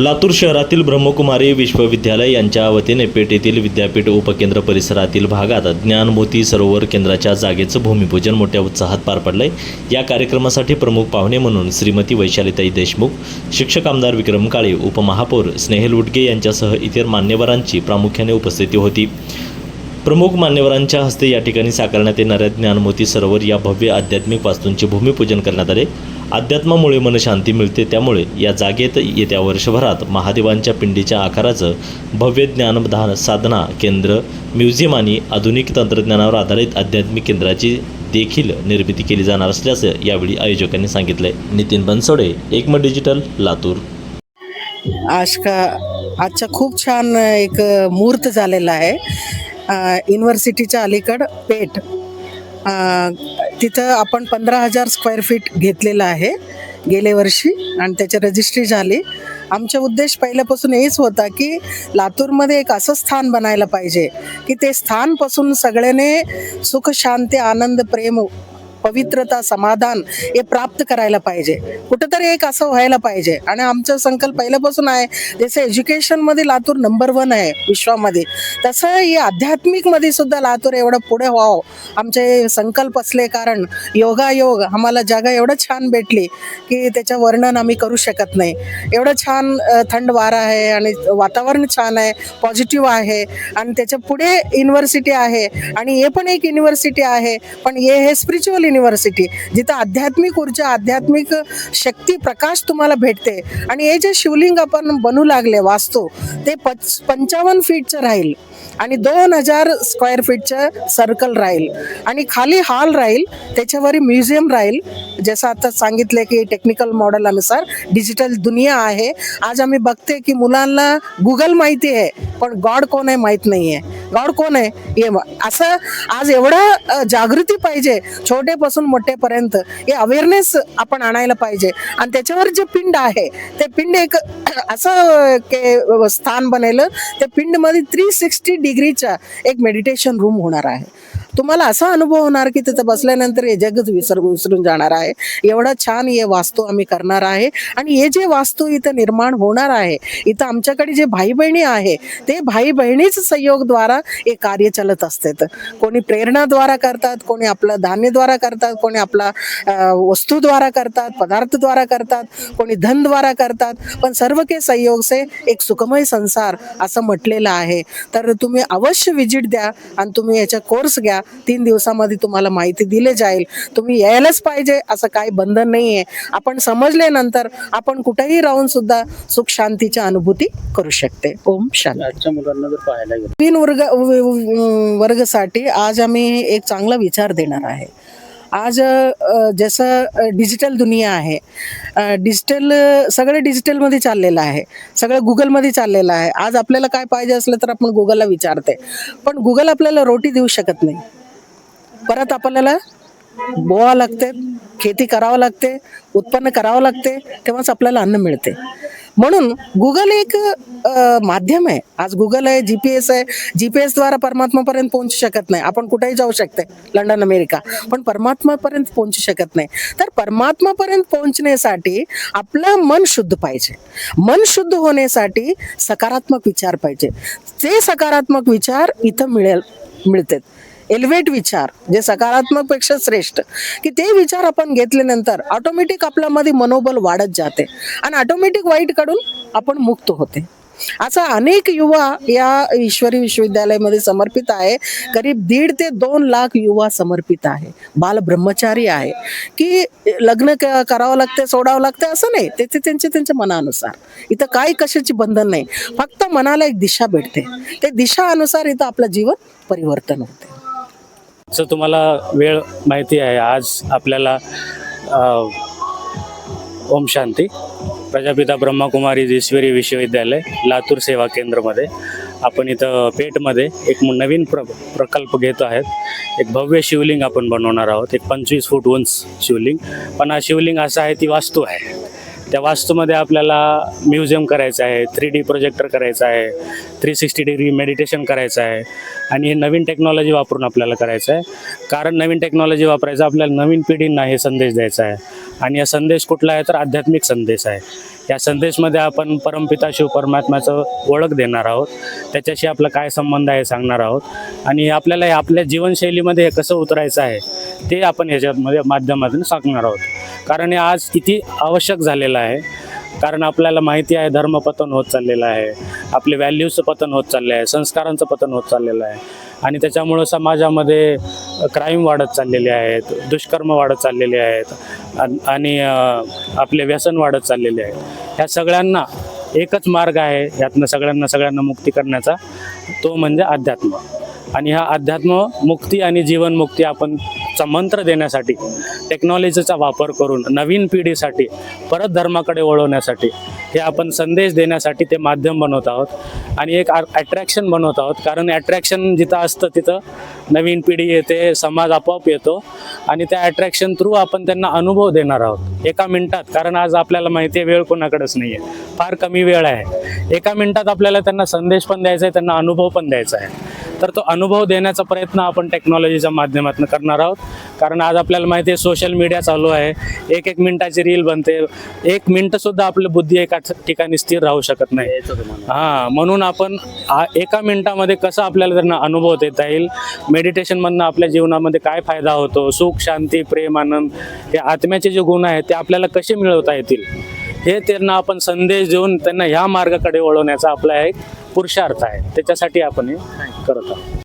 लातूर शहरातील ब्रह्मकुमारी विश्वविद्यालय यांच्या वतीने पेठ येथील विद्यापीठ उपकेंद्र परिसरातील भागात ज्ञानमोती सरोवर केंद्राच्या जागेचं भूमिपूजन मोठ्या उत्साहात पार पडलंय। या कार्यक्रमासाठी प्रमुख पाहुणे म्हणून श्रीमती वैशालीताई देशमुख, शिक्षक आमदार विक्रम काळे, उपमहापौर स्नेहल उटगे यांच्यासह इतर मान्यवरांची प्रामुख्याने उपस्थिती होती। प्रमुख मान्यवरांच्या हस्ते या ठिकाणी साकारण्यात येणाऱ्या ज्ञानमोती सरोवर या भव्य आध्यात्मिक वास्तूंचे भूमिपूजन करण्यात आले। अध्यात्मामुळे मनशांती मिळते, त्यामुळे या जागेत येत्या वर्षभरात महादेवांच्या पिंडीच्या आकाराचं भव्य ज्ञानदान साधना केंद्र, म्युझियम आणि आधुनिक तंत्रज्ञानावर आधारित आध्यात्मिक केंद्राची देखील निर्मिती केली जाणार असल्याचं यावेळी आयोजकांनी सांगितले। नितीन बनसोडे, एकमत डिजिटल, लातूर। आजचा खूप छान एक मुहूर्त झालेला आहे। युनिव्हर्सिटीच्या अलीकड पेठ तिथं आपण 15,000 स्क्वेअर फीट घेतलेलं आहे गेल्या वर्षी आणि त्याची रजिस्ट्री झाली। आमचा उद्देश पहिल्यापासून हेच होता की लातूरमध्ये एक असं स्थान बनायला पाहिजे की ते स्थानपासून सगळ्याने सुख, शांती, आनंद, प्रेम, पवित्रता, समाधान हे प्राप्त करायला पाहिजे। कुठेतरी एक असं व्हायला पाहिजे आणि आमचा संकल्प पहिल्यापासून आहे। जसं एज्युकेशनमध्ये लातूर नंबर 1 आहे विश्वामध्ये, तसं हे आध्यात्मिकमध्ये सुद्धा लातूर एवढं पुढे व्हावं आमचे संकल्प असले कारण योगायोग आम्हाला जागा एवढं छान भेटली की त्याचं वर्णन आम्ही करू शकत नाही। एवढं छान थंड वारा आहे आणि वातावरण छान आहे, पॉझिटिव्ह आहे आणि त्याच्या पुढे युनिव्हर्सिटी आहे आणि हे पण एक युनिव्हर्सिटी आहे, पण हे स्पिरिच्युअल युनिव्हर्सिटी जिथं आध्यात्मिक ऊर्जा, आध्यात्मिक शक्ती, प्रकाश तुम्हाला भेटते। आणि हे जे शिवलिंग आपण बनवू लागले वास्तू ते 55 फीटचं राहील आणि 2000 स्क्वेअर फीटचं सर्कल राहील आणि खाली हॉल राहील, त्याच्यावर म्युझियम राहील। जसं आता सांगितलं की टेक्निकल मॉडेल अनुसार डिजिटल दुनिया आहे। आज आम्ही बघते की मुलांना गुगल माहिती आहे पण गॉड कोण आहे माहीत नाही आहे। गॉड कोण आहे हे असं आज एवढं जागृती पाहिजे, छोटेपासून मोठेपर्यंत हे अवेअरनेस आपण आणायला पाहिजे। आणि त्याच्यावर जे पिंड आहे ते पिंड एक असं स्थान बनेलं, त्या पिंडमध्ये 360 डिग्रीचा एक मेडिटेशन रूम होणार आहे। तुम्हाला असा अनुभव होणार की तिथं बसल्यानंतर हे जगच विसरून जाणार आहे। एवढा छान हे वास्तू आम्ही करणार आहे आणि हे जे वास्तू इथं निर्माण होणार आहे, इथं आमच्याकडे जे भाई बहिणी आहे ते भाई बहिणीच सहयोगद्वारा हे कार्य चालत असतात। कोणी प्रेरणाद्वारा करतात, कोणी आपलं धान्यद्वारा करतात, कोणी आपला वस्तूद्वारा करतात, पदार्थद्वारा करतात, कोणी धनद्वारा करतात, पण सर्व के सहयोग से एक सुखमय संसार असं म्हटलेलं आहे। तर तुम्ही अवश्य विजिट द्या आणि तुम्ही याचा कोर्स घ्या। 3 दिवसामध्ये तुम्हाला माहिती दिली जाईल। तुम्ही यायलाच पाहिजे असं काही बंधन नाही आहे। आपण समजल्यानंतर आपण कुठेही राहून सुद्धा सुख शांतीची अनुभूती करू शकते। ओम शांती। आजच्या मुलांना जर पाहायला गेलं 3 वर्गासाठी आज आम्ही एक चांगला विचार देणार आहे। आज जसं डिजिटल दुनिया आहे, सगळं डिजिटलमध्ये चाललेलं आहे, सगळं गुगलमध्ये चाललेलं आहे। आज आपल्याला काय पाहिजे असलं तर आपण गुगलला विचारते, पण गुगल आपल्याला रोटी देऊ शकत नाही। परत आपल्याला बोवावं लागते, खेती करावं लागते, उत्पन्न करावं लागते, तेव्हाच आपल्याला अन्न मिळते। म्हणून गुगल एक माध्यम आहे। आज गुगल आहे, GPS आहे, GPS द्वारा परमात्मापर्यंत पोहोचू शकत नाही। आपण कुठेही जाऊ शकते, लंडन, अमेरिका, पण परमात्मापर्यंत पोहोचू शकत नाही। तर परमात्मापर्यंत पोहोचण्यासाठी आपलं मन शुद्ध पाहिजे। मन शुद्ध होण्यासाठी सकारात्मक विचार पाहिजे। ते सकारात्मक विचार इथं मिळतात। एलिव्हेट विचार जे सकारात्मक पेक्षा श्रेष्ठ, की ते विचार आपण घेतल्यानंतर ऑटोमॅटिक आपल्यामध्ये मनोबल वाढत जाते आणि ऑटोमॅटिक वाईटकडून आपण मुक्त होते। असा अनेक युवा या ईश्वरी विश्वविद्यालयामध्ये समर्पित आहे। करीब 1.5 ते 2 लाख युवा समर्पित आहे। बाल ब्रह्मचारी आहे की लग्न करावं लागते, सोडावं लागते असं नाही, ते त्यांच्या मनानुसार। इथं काही कशाची बंधन नाही, फक्त मनाला एक दिशा भेटते, ते दिशा अनुसार इथं आपलं जीवन परिवर्तन होते। असं तुम्हाला वेळ माहिती आहे। आज आपल्याला ओम शांती प्रजापिता ब्रह्मकुमारी ईश्वरी विश्वविद्यालय लातूर सेवा केंद्रमध्ये आपण इथं पेठमध्ये एक नवीन प्रकल्प घेतो आहेत। एक भव्य शिवलिंग आपण बनवणार आहोत, एक 25 फूट उंच शिवलिंग। पण हा शिवलिंग असा आहे, ती वास्तू आहे। त्या वास्तूमध्ये आपल्याला म्युझियम करायचं आहे, 3D प्रोजेक्टर करायचं आहे, 360 डिग्री मेडिटेशन करायचं आहे आणि हे नवीन टेक्नॉलॉजी वापरून आपल्याला करायचं आहे. कारण नवीन टेक्नॉलॉजी वापरायचं आपल्याला नवीन पिढींना हे संदेश द्यायचा आहे आणि हा संदेश कुठला आहे तर आध्यात्मिक संदेश आहे. या संदेशमध्ये आपण परमपिता शिव परमात्म्याचं ओळख देणार आहोत, त्याच्याशी आपला काय संबंध आहे सांगणार आहोत आणि आपल्याला हे आपल्या जीवनशैलीमध्ये हे कसं उतरायचं आहे ते आपण ह्याच्यामध्ये माध्यमातून सांगणार आहोत. कारण हे आज किती आवश्यक झालेलं आहे. कारण आपल्याला माहिती आहे धर्मपतन होत चाललेलं आहे, आपले व्हॅल्यूजचं पतन होत चाललं आहे, संस्कारांचं पतन होत चाललेलं आहे आणि त्याच्यामुळं समाजामध्ये क्राईम वाढत चाललेले आहेत, दुष्कर्म वाढत चाललेले आहेत आणि आपले व्यसन वाढत चाललेले आहेत. ह्या सगळ्यांना एकच मार्ग आहे यातनं सगळ्यांना मुक्ती करण्याचा, तो म्हणजे अध्यात्म. आणि हा अध्यात्म मुक्ती आणि जीवनमुक्ती आपण चा मंत्र देण्यासाठी टेक्नॉलॉजीचा वापर करून नवीन पिढीसाठी परत धर्माकडे वळवण्यासाठी हे आपण संदेश देण्यासाठी ते माध्यम बनवत आहोत आणि एक अट्रॅक्शन बनवत आहोत. कारण अट्रॅक्शन जिथं असतं तिथं नवीन पिढी येते, समाज आपोआप येतो आणि त्या अट्रॅक्शन थ्रू आपण त्यांना अनुभव देणार आहोत एका मिनिटात. कारण आज आपल्याला माहिती आहे वेळ कोणाकडेच नाही आहे, फार कमी वेळ आहे. एका मिनिटात आपल्याला त्यांना संदेश पण द्यायचा आहे, त्यांना अनुभव पण द्यायचा आहे. तर तो अनुभव देण्याचा प्रयत्न आपण टेक्नॉलॉजीच्या माध्यमातून करणार आहोत. कारण आज आपल्याला माहिती आहे सोशल मीडिया चालू आहे, एक मिनिटाची रील बनते, 1 मिनिटसुद्धा आपली बुद्धी एका ठिकाणी स्थिर राहू शकत नाही. म्हणून आपण एका मिनिटामध्ये कसं आपल्याला त्यांना अनुभव देता येईल, मेडिटेशनमधनं आपल्या जीवनामध्ये काय फायदा होतो, सुख शांती प्रेम आनंद हे आत्म्याचे जे गुण आहेत ते आपल्याला कसे मिळवता येतील हे त्यांना आपण संदेश देऊन त्यांना ह्या मार्गाकडे वळवण्याचा आपला एक पुरुषार्थ आहे. त्याच्यासाठी आपण हे करत आहोत.